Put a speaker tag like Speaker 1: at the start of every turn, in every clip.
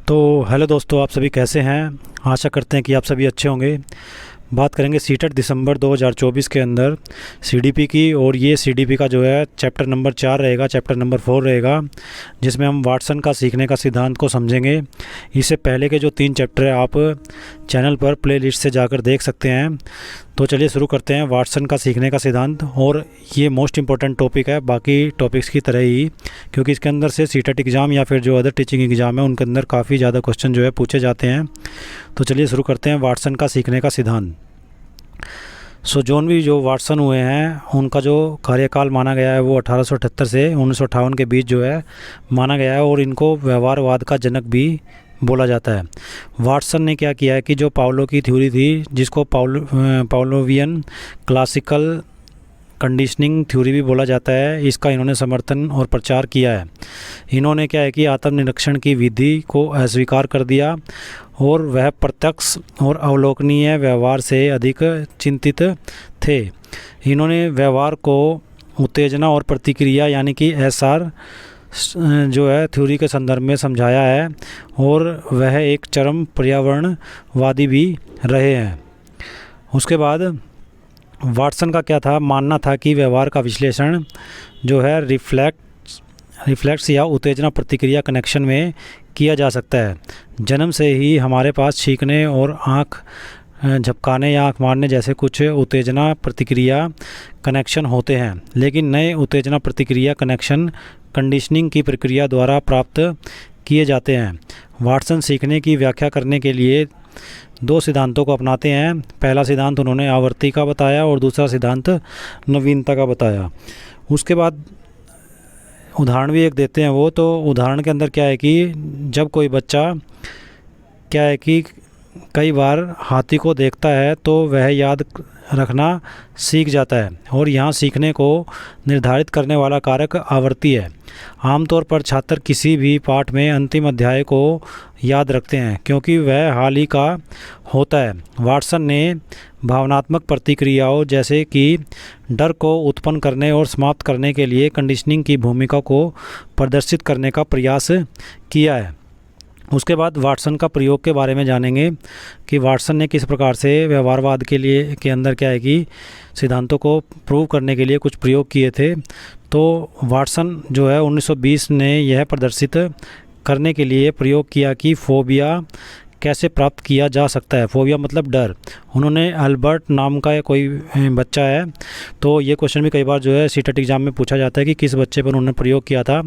Speaker 1: तो हेलो दोस्तों, आप सभी कैसे हैं। आशा करते हैं कि आप सभी अच्छे होंगे। बात करेंगे सीटेट दिसंबर 2024 के अंदर सीडीपी की। और ये सीडीपी का जो है चैप्टर नंबर 4 रहेगा, चैप्टर नंबर 4 रहेगा, जिसमें हम वाटसन का सीखने का सिद्धांत को समझेंगे। इससे पहले के जो 3 चैप्टर है आप चैनल पर प्लेलिस्ट से जाकर देख सकते हैं। तो चलिए शुरू करते हैं वाटसन का सीखने का सिद्धांत। और ये मोस्ट इंपॉर्टेंट टॉपिक है बाकी टॉपिक्स की तरह ही, क्योंकि इसके अंदर से सीटेट एग्ज़ाम या फिर जो अदर टीचिंग एग्ज़ाम है उनके अंदर काफ़ी ज़्यादा क्वेश्चन जो है पूछे जाते हैं। तो चलिए शुरू करते हैं वाटसन का सीखने का सिद्धांत। जोन भी जो वाटसन हुए हैं उनका जो कार्यकाल माना गया है वो 1878 से 1958 के बीच जो है माना गया है, और इनको व्यवहारवाद का जनक भी बोला जाता है। वाटसन ने क्या किया है कि जो पावलो की थ्योरी थी, जिसको पावलोवियन क्लासिकल कंडीशनिंग थ्योरी भी बोला जाता है, इसका इन्होंने समर्थन और प्रचार किया है। इन्होंने क्या है कि आत्मनिरीक्षण की विधि को अस्वीकार कर दिया, और वह प्रत्यक्ष और अवलोकनीय व्यवहार से अधिक चिंतित थे। इन्होंने व्यवहार को उत्तेजना और प्रतिक्रिया यानी कि एसआर जो है थ्योरी के संदर्भ में समझाया है, और वह एक चरम पर्यावरणवादी भी रहे हैं। उसके बाद वाटसन का क्या था, मानना था कि व्यवहार का विश्लेषण जो है रिफ्लेक्स या उत्तेजना प्रतिक्रिया कनेक्शन में किया जा सकता है। जन्म से ही हमारे पास छींकने और आँख झपकाने या आँख मारने जैसे कुछ उत्तेजना प्रतिक्रिया कनेक्शन होते हैं, लेकिन नए उत्तेजना प्रतिक्रिया कनेक्शन कंडीशनिंग की प्रक्रिया द्वारा प्राप्त किए जाते हैं। वाटसन सीखने की व्याख्या करने के लिए 2 सिद्धांतों को अपनाते हैं। पहला सिद्धांत उन्होंने आवृत्ति का बताया और दूसरा सिद्धांत नवीनता का बताया। उसके बाद उदाहरण भी एक देते हैं वो। तो उदाहरण के अंदर क्या है कि जब कोई बच्चा क्या है कि कई बार हाथी को देखता है तो वह याद रखना सीख जाता है, और यहाँ सीखने को निर्धारित करने वाला कारक आवृत्ति है। आमतौर पर छात्र किसी भी पाठ में अंतिम अध्याय को याद रखते हैं क्योंकि वह हाल ही का होता है। वाटसन ने भावनात्मक प्रतिक्रियाओं जैसे कि डर को उत्पन्न करने और समाप्त करने के लिए कंडीशनिंग की भूमिका को प्रदर्शित करने का प्रयास किया है। उसके बाद वाटसन का प्रयोग के बारे में जानेंगे कि वाटसन ने किस प्रकार से व्यवहारवाद के अंदर क्या है कि सिद्धांतों को प्रूव करने के लिए कुछ प्रयोग किए थे। तो वाटसन जो है 1920 ने यह प्रदर्शित करने के लिए प्रयोग किया कि फोबिया कैसे प्राप्त किया जा सकता है। फोबिया मतलब डर। उन्होंने अल्बर्ट नाम का कोई बच्चा है, तो ये क्वेश्चन भी कई बार जो है सीटेट एग्ज़ाम में पूछा जाता है कि किस बच्चे पर उन्होंने प्रयोग किया था।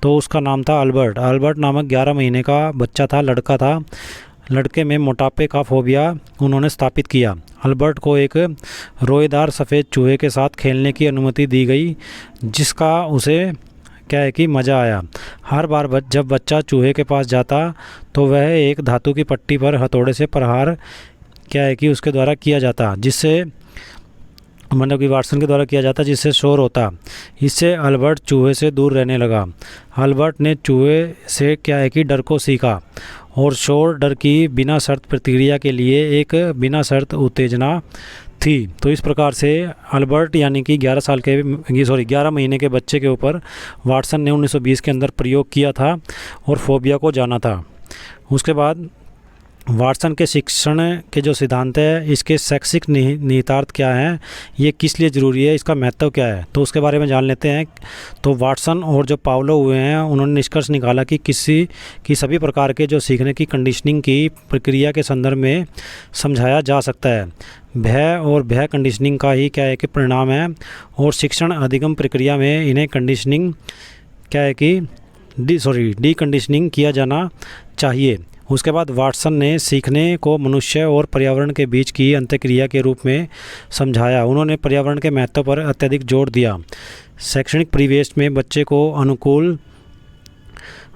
Speaker 1: तो उसका नाम था अल्बर्ट। अल्बर्ट नामक 11 महीने का बच्चा था, लड़का था। लड़के में मोटापे का फोबिया उन्होंने स्थापित किया। अल्बर्ट को एक रोएदार सफ़ेद चूहे के साथ खेलने की अनुमति दी गई, जिसका उसे क्या है कि मज़ा आया। हर बार जब बच्चा चूहे के पास जाता तो वह एक धातु की पट्टी पर हथौड़े से प्रहार क्या है कि उसके द्वारा किया जाता, जिससे मतलब कि वाटसन के द्वारा किया जाता, जिससे शोर होता। इससे अल्बर्ट चूहे से दूर रहने लगा। अल्बर्ट ने चूहे से क्या है कि डर को सीखा, और शोर डर की बिना शर्त प्रतिक्रिया के लिए एक बिना शर्त उत्तेजना थी। तो इस प्रकार से अल्बर्ट यानी कि 11 महीने के बच्चे के ऊपर वाटसन ने 1920 के अंदर प्रयोग किया था और फोबिया को जाना था। उसके बाद वाटसन के शिक्षण के जो सिद्धांत है, इसके शैक्षिक निहितार्थ क्या हैं, ये किस लिए ज़रूरी है, इसका महत्व क्या है, तो उसके बारे में जान लेते हैं। तो वाटसन और जो पावलो हुए हैं उन्होंने निष्कर्ष निकाला कि सभी प्रकार के जो सीखने की कंडीशनिंग की प्रक्रिया के संदर्भ में समझाया जा सकता है। भय और भय कंडीशनिंग का ही क्या है कि परिणाम है, और शिक्षण अधिगम प्रक्रिया में इन्हें कंडीशनिंग क्या है कि डी कंडीशनिंग किया जाना चाहिए। उसके बाद वाटसन ने सीखने को मनुष्य और पर्यावरण के बीच की अंतःक्रिया के रूप में समझाया। उन्होंने पर्यावरण के महत्व पर अत्यधिक जोर दिया। शैक्षणिक परिवेश में बच्चे को अनुकूल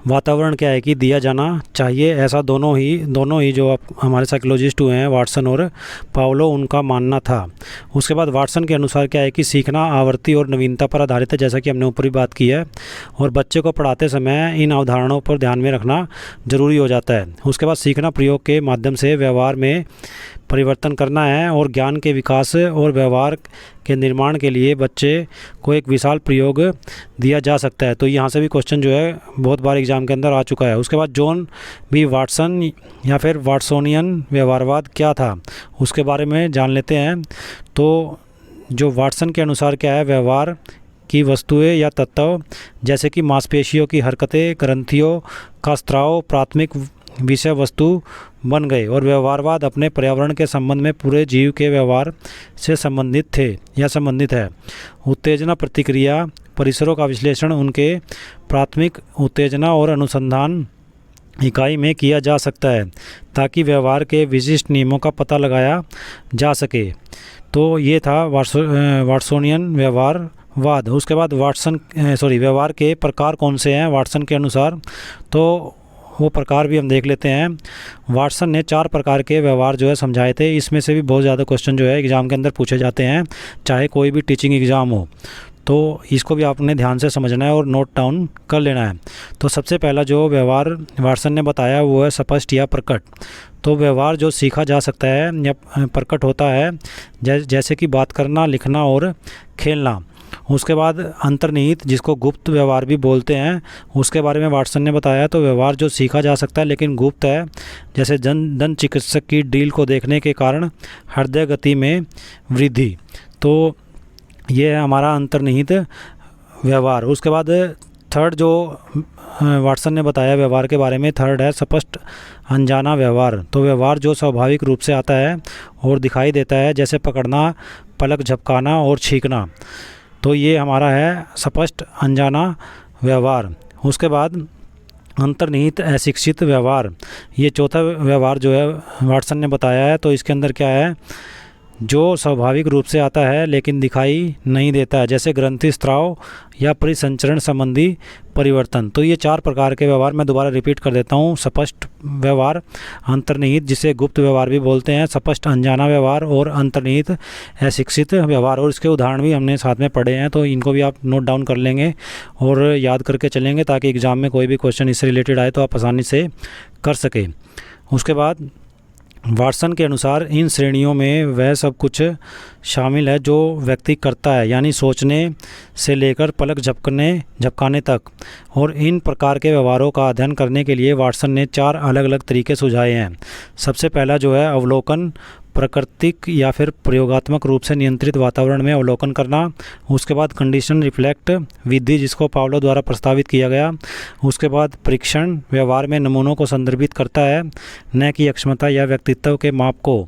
Speaker 1: वातावरण क्या है कि दिया जाना चाहिए। ऐसा दोनों ही जो हमारे साइकोलॉजिस्ट हुए हैं वाटसन और पावलो, उनका मानना था। उसके बाद वाटसन के अनुसार क्या है कि सीखना आवृत्ति और नवीनता पर आधारित है, जैसा कि हमने ऊपर भी बात की है, और बच्चे को पढ़ाते समय इन अवधारणाओं पर ध्यान में रखना जरूरी हो जाता है। उसके बाद सीखना प्रयोग के माध्यम से व्यवहार में परिवर्तन करना है और ज्ञान के विकास और व्यवहार के निर्माण के लिए बच्चे को एक विशाल प्रयोग दिया जा सकता है। तो यहाँ से भी क्वेश्चन जो है बहुत बार एग्जाम के अंदर आ चुका है। उसके बाद जॉन बी वाटसन या फिर वाटसोनियन व्यवहारवाद क्या था, उसके बारे में जान लेते हैं। तो जो वाटसन के अनुसार क्या है, व्यवहार की वस्तुएं या तत्व जैसे कि मांसपेशियों की हरकतें, ग्रंथियों का स्त्राव प्राथमिक विषय वस्तु बन गए और व्यवहारवाद अपने पर्यावरण के संबंध में पूरे जीव के व्यवहार से संबंधित थे या संबंधित है। उत्तेजना प्रतिक्रिया परिसरों का विश्लेषण उनके प्राथमिक उत्तेजना और अनुसंधान इकाई में किया जा सकता है ताकि व्यवहार के विशिष्ट नियमों का पता लगाया जा सके। तो ये था वाटसोनियन व्यवहारवाद। उसके बाद व्यवहार के प्रकार कौन से हैं वाटसन के अनुसार, तो वो प्रकार भी हम देख लेते हैं। वाटसन ने 4 प्रकार के व्यवहार जो है समझाए थे। इसमें से भी बहुत ज़्यादा क्वेश्चन जो है एग्ज़ाम के अंदर पूछे जाते हैं, चाहे कोई भी टीचिंग एग्ज़ाम हो। तो इसको भी आपने ध्यान से समझना है और नोट डाउन कर लेना है। तो सबसे पहला जो व्यवहार वाटसन ने बताया वो है स्पष्ट या प्रकट। तो व्यवहार जो सीखा जा सकता है या प्रकट होता है, जैसे कि बात करना, लिखना और खेलना। उसके बाद अंतर्निहित, जिसको गुप्त व्यवहार भी बोलते हैं, उसके बारे में वाटसन ने बताया। तो व्यवहार जो सीखा जा सकता है लेकिन गुप्त है, जैसे दंत चिकित्सक की ड्रिल को देखने के कारण हृदय गति में वृद्धि। तो ये है हमारा अंतर्निहित व्यवहार। उसके बाद थर्ड जो वाटसन ने बताया व्यवहार के बारे में, थर्ड है स्पष्ट अनजाना व्यवहार। तो व्यवहार जो स्वाभाविक रूप से आता है और दिखाई देता है, जैसे पकड़ना, पलक झपकाना और छींकना। तो ये हमारा है स्पष्ट अनजाना व्यवहार। उसके बाद अंतर्निहित अशिक्षित व्यवहार, ये चौथा व्यवहार जो है वाटसन ने बताया है। तो इसके अंदर क्या है, जो स्वाभाविक रूप से आता है लेकिन दिखाई नहीं देता है, जैसे ग्रंथि स्त्राव या परिसंचरण संबंधी परिवर्तन। तो ये 4 प्रकार के व्यवहार मैं दोबारा रिपीट कर देता हूँ। स्पष्ट व्यवहार, अंतर्निहित जिसे गुप्त व्यवहार भी बोलते हैं, स्पष्ट अनजाना व्यवहार और अंतर्निहित अशिक्षित व्यवहार। और इसके उदाहरण भी हमने साथ में पढ़े हैं, तो इनको भी आप नोट डाउन कर लेंगे और याद करके चलेंगे ताकि एग्ज़ाम में कोई भी क्वेश्चन इससे रिलेटेड आए तो आप आसानी से कर सकें। उसके बाद वाटसन के अनुसार इन श्रेणियों में वह सब कुछ शामिल है जो व्यक्ति करता है, यानी सोचने से लेकर पलक झपकाने तक। और इन प्रकार के व्यवहारों का अध्ययन करने के लिए वाटसन ने 4 अलग अलग तरीके सुझाए हैं। सबसे पहला जो है अवलोकन, प्राकृतिक या फिर प्रयोगात्मक रूप से नियंत्रित वातावरण में अवलोकन करना। उसके बाद कंडीशन रिफ्लेक्ट विधि, जिसको पावलो द्वारा प्रस्तावित किया गया। उसके बाद परीक्षण, व्यवहार में नमूनों को संदर्भित करता है, न कि अक्षमता या व्यक्तित्व के माप को।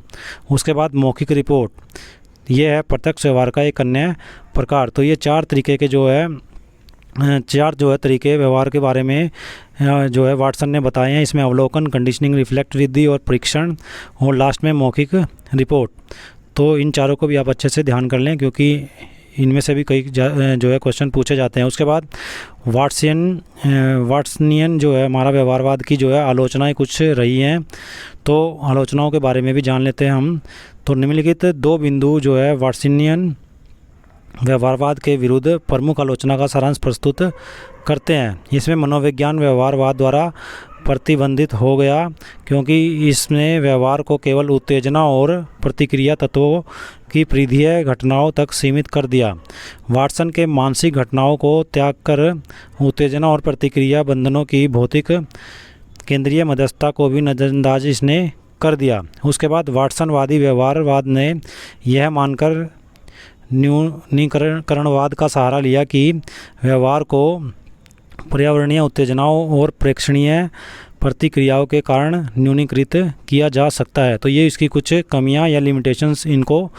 Speaker 1: उसके बाद मौखिक रिपोर्ट, ये है प्रत्यक्ष व्यवहार का एक अन्य प्रकार। तो ये 4 तरीके के जो है 4 जो है तरीके व्यवहार के बारे में जो है वाटसन ने बताए हैं। इसमें अवलोकन, कंडीशनिंग, रिफ्लेक्ट विधि और परीक्षण, और लास्ट में मौखिक रिपोर्ट। तो इन चारों को भी आप अच्छे से ध्यान कर लें क्योंकि इनमें से भी कई जो है क्वेश्चन पूछे जाते हैं। उसके बाद वाटसनियन जो है हमारा व्यवहारवाद की जो है आलोचनाएं कुछ रही हैं, तो आलोचनाओं के बारे में भी जान लेते हैं हम। तो निम्नलिखित 2 बिंदु जो है वाटसनियन व्यवहारवाद के विरुद्ध प्रमुख आलोचना का सारांश प्रस्तुत करते हैं। इसमें मनोविज्ञान व्यवहारवाद द्वारा प्रतिबंधित हो गया क्योंकि इसने व्यवहार को केवल उत्तेजना और प्रतिक्रिया तत्वों की परिधीय घटनाओं तक सीमित कर दिया। वाटसन के मानसिक घटनाओं को त्याग कर उत्तेजना और प्रतिक्रिया बंधनों की भौतिक केंद्रीय मध्यस्थता को भी नज़रअंदाज इसने कर दिया। उसके बाद वाटसनवादी व्यवहारवाद ने यह मानकर न्यूनीकरणवाद का सहारा लिया कि व्यवहार को पर्यावरणीय उत्तेजनाओं और प्रेक्षणीय प्रतिक्रियाओं के कारण न्यूनीकृत किया जा सकता है। तो ये इसकी कुछ कमियां या लिमिटेशंस इनको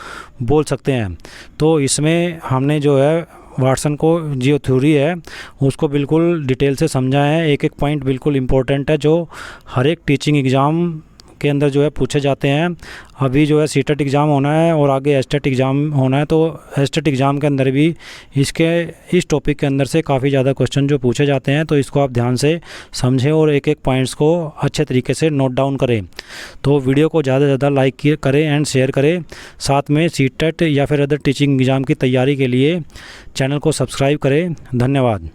Speaker 1: बोल सकते हैं। तो इसमें हमने जो है वाटसन को जो थ्योरी है उसको बिल्कुल डिटेल से समझा है। एक एक पॉइंट बिल्कुल इम्पोर्टेंट है जो हर एक टीचिंग एग्ज़ाम के अंदर जो है पूछे जाते हैं। अभी जो है सीटेट एग्ज़ाम होना है और आगे एस्टेट एग्ज़ाम होना है, तो एस्टेट एग्ज़ाम के अंदर भी इस टॉपिक के अंदर से काफ़ी ज़्यादा क्वेश्चन जो पूछे जाते हैं, तो इसको आप ध्यान से समझें और एक एक पॉइंट्स को अच्छे तरीके से नोट डाउन करें। तो वीडियो को ज़्यादा से ज़्यादा लाइक करें एंड शेयर करें। साथ में सीटेट या फिर अदर टीचिंग एग्ज़ाम की तैयारी के लिए चैनल को सब्सक्राइब करें। धन्यवाद।